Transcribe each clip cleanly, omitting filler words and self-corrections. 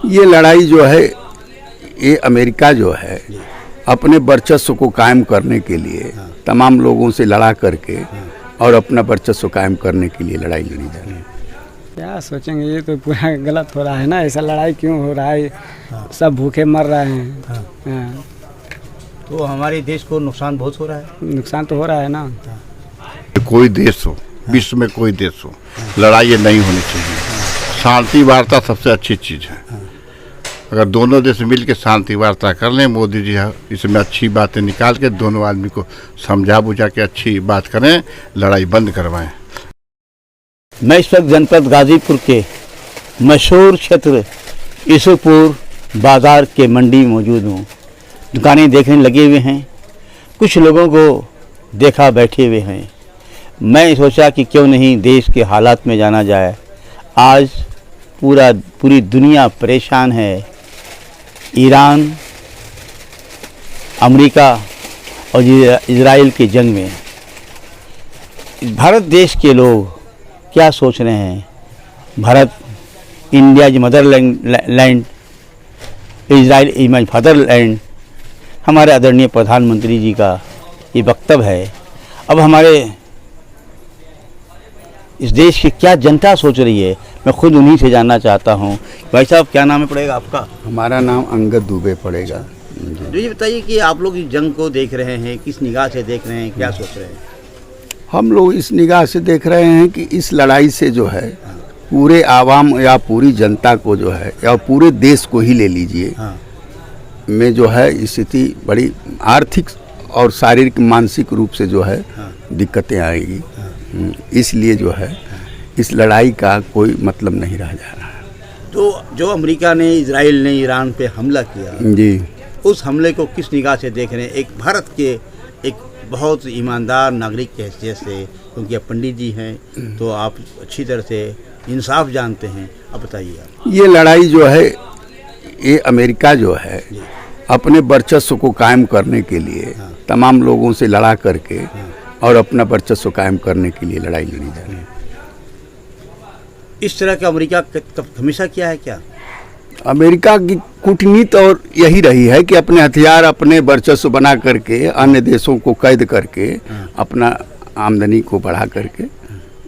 ये लड़ाई जो है, ये अमेरिका जो है अपने वर्चस्व को कायम करने के लिए तमाम लोगों से लड़ा करके और अपना वर्चस्व कायम करने के लिए लड़ाई लड़ी जा रही है। क्या सोचेंगे, ये तो पूरा गलत हो रहा है ना। ऐसा लड़ाई क्यों हो रहा है? सब भूखे मर रहे हैं। तो हमारे देश को नुकसान बहुत हो रहा है। नुकसान तो हो रहा है ना। कोई देश हो, विश्व में कोई देश हो, लड़ाई नहीं होनी चाहिए। शांति वार्ता सबसे अच्छी चीज़ है। अगर दोनों देश मिल के शांति वार्ता कर लें, मोदी जी इसमें अच्छी बातें निकाल के दोनों आदमी को समझा बुझा के अच्छी बात करें, लड़ाई बंद करवाएं। मैं इस वक्त जनपद गाजीपुर के मशहूर क्षेत्र ईसुपुर बाज़ार के मंडी में मौजूद हूँ। दुकानें देखने लगे हुए हैं, कुछ लोगों को देखा बैठे हुए हैं। मैं सोचा कि क्यों नहीं देश के हालात में जाना जाए। आज पूरी दुनिया परेशान है। ईरान, अमेरिका और इजराइल की जंग में भारत देश के लोग क्या सोच रहे हैं? Bharat, India is Motherland, Israel is my fatherland. हमारे आदरणीय प्रधानमंत्री जी का ये वक्तव्य है। अब हमारे इस देश की क्या जनता सोच रही है, मैं खुद उन्हीं से जानना चाहता हूँ। भाई साहब, क्या नाम है पड़ेगा आपका? हमारा नाम अंगद दुबे पड़ेगा। जो ये बताइए कि आप लोग इस जंग को देख रहे हैं, किस निगाह से देख रहे हैं, क्या सोच रहे हैं? हम लोग इस निगाह से देख रहे हैं कि इस लड़ाई से जो है पूरे आवाम या पूरी जनता को जो है, या पूरे देश को ही ले लीजिए, में जो है स्थिति बड़ी आर्थिक और शारीरिक मानसिक रूप से जो है दिक्कतें आएगी। इसलिए जो है इस लड़ाई का कोई मतलब नहीं रह जा रहा है। तो जो अमेरिका ने, इजराइल ने ईरान पे हमला किया जी, उस हमले को किस निगाह से देख रहे हैं? एक भारत के एक बहुत ईमानदार नागरिक की हैसियत से, क्योंकि आप पंडित जी हैं तो आप अच्छी तरह से इंसाफ जानते हैं, अब बताइए आप। ये लड़ाई जो है, ये अमेरिका जो है अपने वर्चस्व को कायम करने के लिए तमाम लोगों से लड़ा करके और अपना वर्चस्व कायम करने के लिए लड़ाई लड़ी जा रही है। इस तरह का अमेरिका हमेशा किया है क्या? अमेरिका की कूटनीति और यही रही है कि अपने हथियार, अपने वर्चस्व बना करके अन्य देशों को कैद करके अपना आमदनी को बढ़ा करके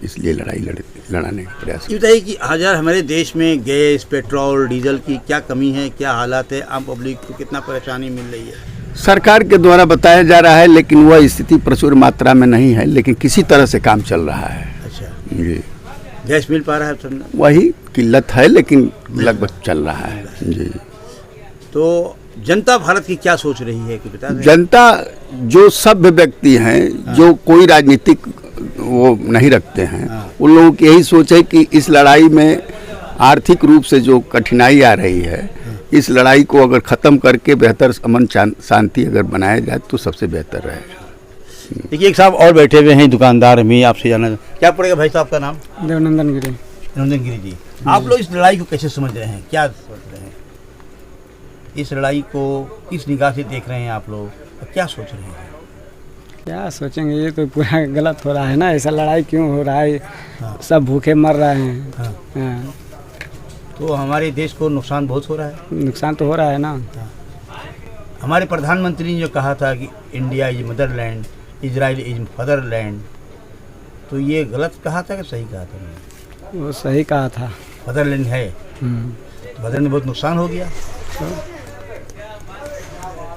इसलिए लड़ाने का प्रयास। ये बताइए कि हजार हमारे देश में गैस, पेट्रोल, डीजल की क्या कमी है, क्या हालात है, आम पब्लिक को कितना परेशानी मिल रही है? सरकार के द्वारा बताया जा रहा है, लेकिन वह स्थिति प्रचुर मात्रा में नहीं है, लेकिन किसी तरह से काम चल रहा है। अच्छा जी, गैस मिल पा रहा है? वही किल्लत है, लेकिन लगभग चल रहा है। जी, तो जनता भारत की क्या सोच रही है कि बता दें? जनता जो सभ्य व्यक्ति हैं, जो कोई राजनीतिक वो नहीं रखते हैं, उन लोगों की यही सोच है कि इस लड़ाई में आर्थिक रूप से जो कठिनाई आ रही है, इस लड़ाई को अगर ख़त्म करके बेहतर अमन शांति अगर बनाया जाए तो सबसे बेहतर रहेगा। देखिए, एक साहब और बैठे हुए हैं, दुकानदार में, आपसे जानना क्या पड़ेगा भाई साहब का नाम? देवनंदन गिरी। देवनंदन गिरी जी, आप लोग इस लड़ाई को कैसे समझ रहे हैं, क्या सोच रहे हैं? इस लड़ाई को किस निगाह से देख रहे हैं आप लोग, और क्या सोच रहे हैं? क्या सोचेंगे, ये तो पूरा गलत हो रहा है ना। ऐसा लड़ाई क्यों हो रहा है? सब भूखे मर रहे हैं। तो हमारे देश को नुकसान बहुत हो रहा है। नुकसान तो हो रहा है ना। हमारे प्रधानमंत्री ने जो कहा था कि India is Motherland, Israel is fatherland, तो ये गलत कहा था कि सही कहा था? वो सही कहा था। फादरलैंड है तो फादरलैंड में बहुत नुकसान हो गया।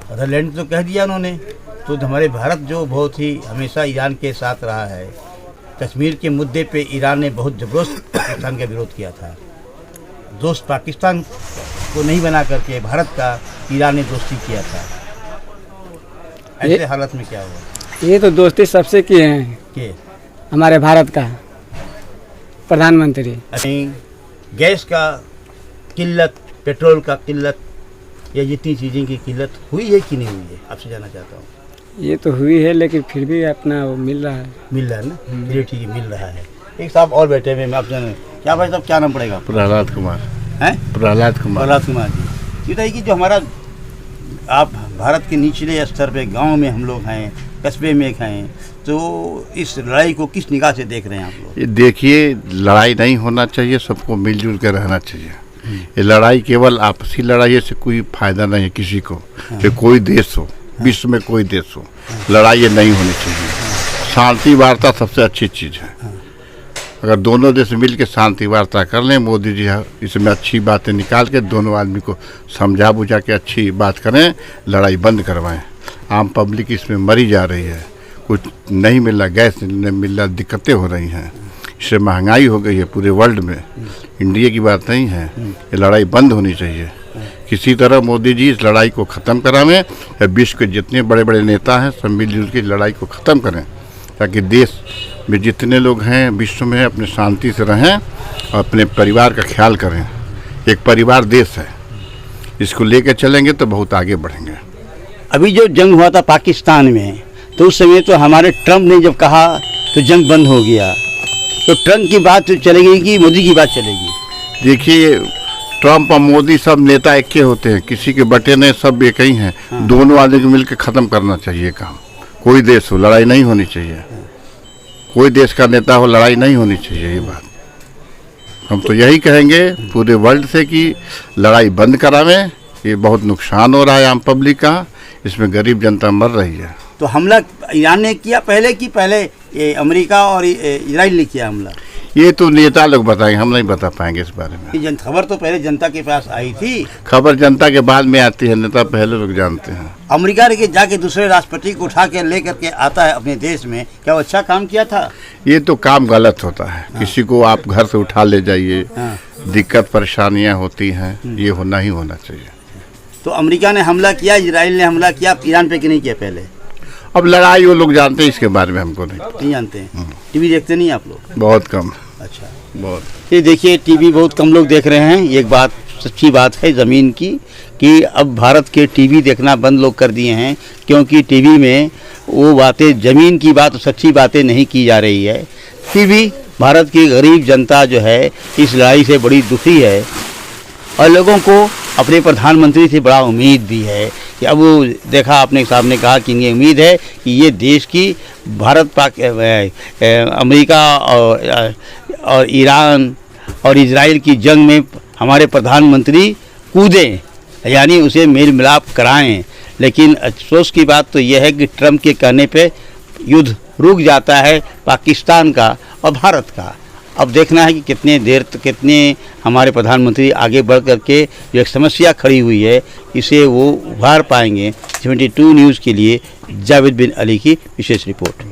फादरलैंड तो कह दिया उन्होंने। तो हमारे भारत जो बहुत ही हमेशा ईरान के साथ रहा है, कश्मीर के मुद्दे पे ईरान ने बहुत जबरदस्त पाकिस्तान का विरोध किया था। दोस्त पाकिस्तान को नहीं बना करके भारत का ईरान ने दोस्ती किया था। ऐसे हालत में क्या हुआ? ये तो दोस्ती सबसे की है कि हमारे भारत का प्रधानमंत्री। गैस का किल्लत, पेट्रोल का किल्लत, या जितनी चीज़ें की किल्लत हुई है कि नहीं हुई है, आपसे जानना चाहता हूँ। ये तो हुई है, लेकिन फिर भी अपना वो मिल रहा है। मिल रहा है ना? चलिए ठीक है, मिल रहा है। एक साहब और बैठे हुए, मैं आप जान, क्या भाई साहब क्या नाम पड़ेगा? प्रहलाद कुमार। हैं? प्रहलाद कुमार। प्रहलाद कुमार जी, बताइए कि जो हमारा, आप भारत के निचले स्तर पे गांव में हम लोग हैं, कस्बे में हैं, तो इस लड़ाई को किस निगाह से देख रहे हैं आप लोग? ये देखिए, लड़ाई नहीं होना चाहिए, सबको मिलजुल कर रहना चाहिए। ये लड़ाई केवल आपसी लड़ाई से कोई फायदा नहीं है किसी को। कि कोई देश हो, विश्व में कोई देश हो, लड़ाई नहीं होनी चाहिए। शांति वार्ता सबसे अच्छी चीज़ है। अगर दोनों देश मिल के शांति वार्ता कर लें, मोदी जी इसमें अच्छी बातें निकाल के दोनों आदमी को समझा बुझा के अच्छी बात करें, लड़ाई बंद करवाएं। आम पब्लिक इसमें मरी जा रही है, कुछ नहीं मिल रहा, गैस नहीं मिल रहा, दिक्कतें हो रही हैं, इससे महंगाई हो गई है पूरे वर्ल्ड में। इंडिया की बात नहीं है, ये लड़ाई बंद होनी चाहिए। किसी तरह मोदी जी इस लड़ाई को ख़त्म करावें, या विश्व के जितने बड़े बड़े नेता हैं सब मिलजुल के लड़ाई को ख़त्म करें, ताकि देश में जितने लोग हैं विश्व में अपने शांति से रहें और अपने परिवार का ख्याल करें। एक परिवार देश है, इसको लेकर चलेंगे तो बहुत आगे बढ़ेंगे। अभी जो जंग हुआ था पाकिस्तान में, तो उस समय तो हमारे ट्रम्प ने जब कहा तो जंग बंद हो गया। तो ट्रम्प की बात तो चलेगी कि मोदी की बात चलेगी? देखिए, ट्रम्प और मोदी सब नेता एक के होते हैं, किसी के बटे नहीं, सब एक ही हैं। दोनों आदमी को मिलकर ख़त्म करना चाहिए काम। कोई देश हो, लड़ाई नहीं होनी चाहिए। कोई देश का नेता हो, लड़ाई नहीं होनी चाहिए। ये बात हम तो यही कहेंगे पूरे वर्ल्ड से कि लड़ाई बंद करावें। ये बहुत नुकसान हो रहा है आम पब्लिक का, इसमें गरीब जनता मर रही है। तो हमला ईरान ने किया पहले कि पहले ये अमेरिका और इजराइल ने किया हमला? ये तो नेता लोग बताएंगे, हम नहीं बता पाएंगे इस बारे में। ये खबर तो पहले जनता के पास आई थी। खबर जनता के बाद में आती है, नेता पहले लोग जानते हैं। अमेरिका के जाके दूसरे राष्ट्रपति को उठा के लेकर के आता है अपने देश में, क्या वो अच्छा काम किया था? ये तो काम गलत होता है। किसी को आप घर से उठा ले जाइए, दिक्कत परेशानियां होती हैं, ये होना ही होना चाहिए। तो अमेरिका ने हमला किया, इजराइल ने हमला किया, ईरान पे कि नहीं किया पहले? अब लड़ाई वो लोग जानते हैं, इसके बारे में हमको नहीं जानते हैं। टीवी देखते नहीं आप लोग? बहुत कम। अच्छा, बहुत। ये देखिए टीवी बहुत कम लोग देख रहे हैं। एक बात सच्ची बात है ज़मीन की कि अब भारत के टीवी देखना बंद लोग कर दिए हैं, क्योंकि टीवी में वो बातें, ज़मीन की बात, सच्ची बातें नहीं की जा रही है। टीवी भारत की गरीब जनता जो है इस लड़ाई से बड़ी दुखी है, और लोगों को अपने प्रधानमंत्री से बड़ा उम्मीद भी है कि अब वो देखा आपने साहब ने कहा कि ये उम्मीद है कि ये देश की भारत अमेरिका और ईरान और इजराइल की जंग में हमारे प्रधानमंत्री कूदें, यानी उसे मेल मिलाप कराएं। लेकिन अफसोस की बात तो यह है कि ट्रम्प के कहने पे युद्ध रुक जाता है पाकिस्तान का और भारत का। अब देखना है कि कितने देर तक कितने हमारे प्रधानमंत्री आगे बढ़ करके जो एक समस्या खड़ी हुई है इसे वो उभार पाएंगे। 72 न्यूज़ के लिए जावेद बिन अली की विशेष रिपोर्ट।